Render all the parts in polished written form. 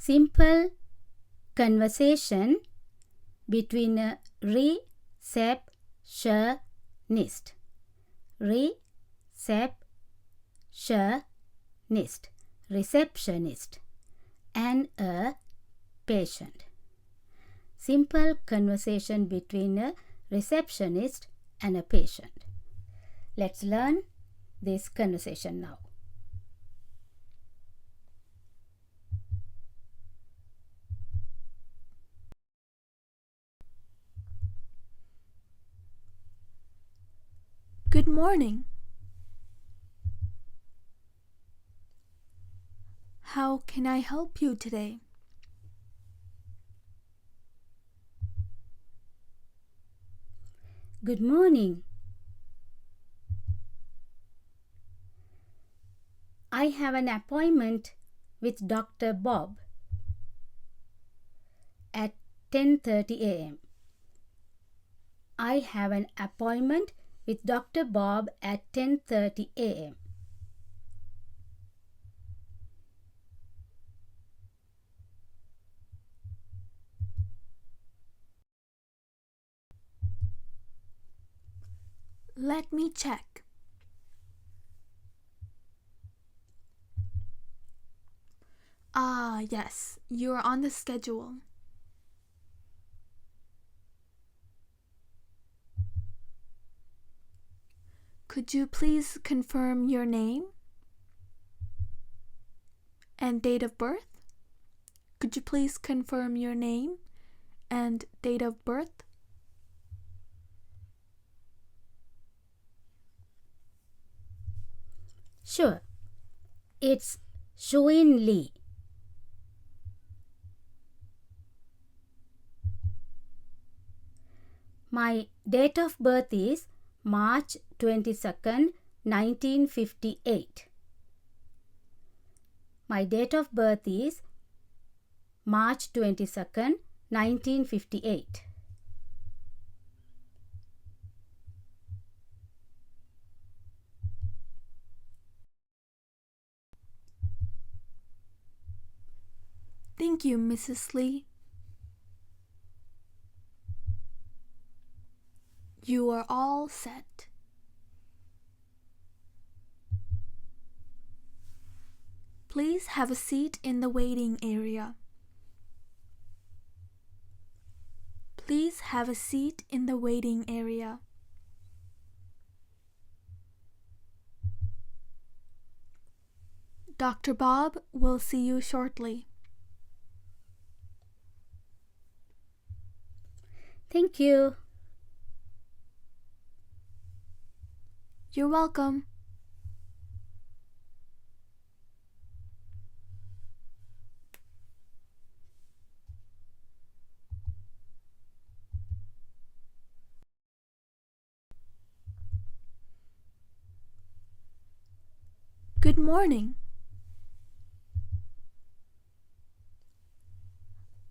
simple conversation between a receptionist. Receptionist and a patient. Simple conversation between a receptionist and a patient. Let's learn this conversation now. Good morning. How can I help you today? Good morning. I have an appointment with Dr. Bob at 10:30 a.m. I have an appointment with Dr. Bob at 10:30 a.m. Let me check. Yes, you are on the schedule. Could you please confirm your name and date of birth? Could you please confirm your name and date of birth? Sure. It's fluently. My date of birth is March 22nd, 1958. My date of birth is March 22nd, 1958. Thank you, Mrs. Lee. You are all set. Please have a seat in the waiting area. Please have a seat in the waiting area. Dr. Bob will see you shortly. Thank you. You're welcome. Good morning.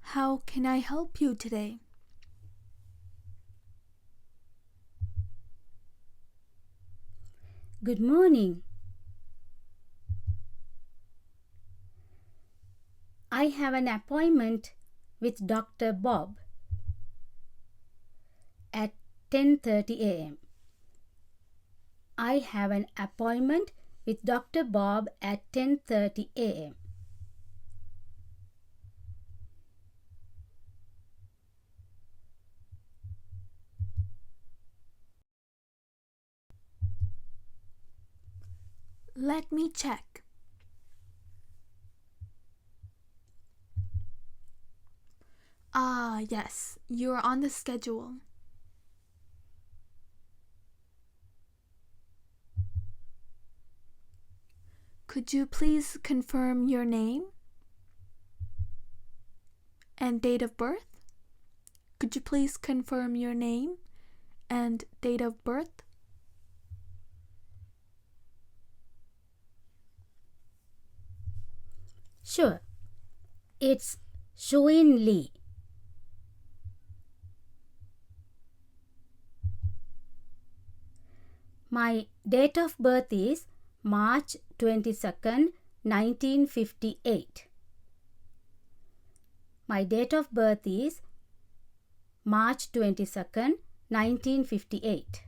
How can I help you today? Good morning. I have an appointment with Dr. Bob at 10:30 a.m. I have an appointment with Dr. Bob at 10:30 a.m. Let me check. Yes, you are on the schedule. Could you please confirm your name and date of birth? Could you please confirm your name and date of birth? Sure. It's fluently. My date of birth is March 22nd, 1958. My date of birth is March 22nd, 1958.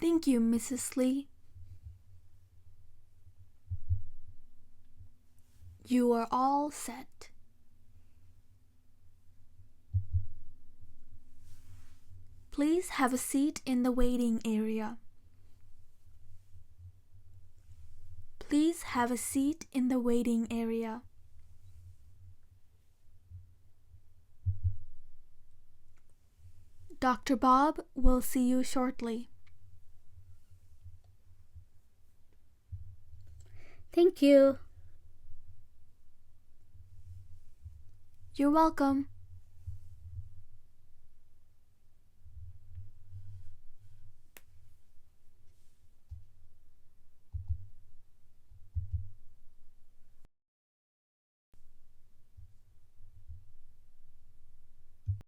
Thank you, Mrs. Lee. You are all set. Please have a seat in the waiting area. Please have a seat in the waiting area. Dr. Bob will see you shortly. Thank you. You're welcome.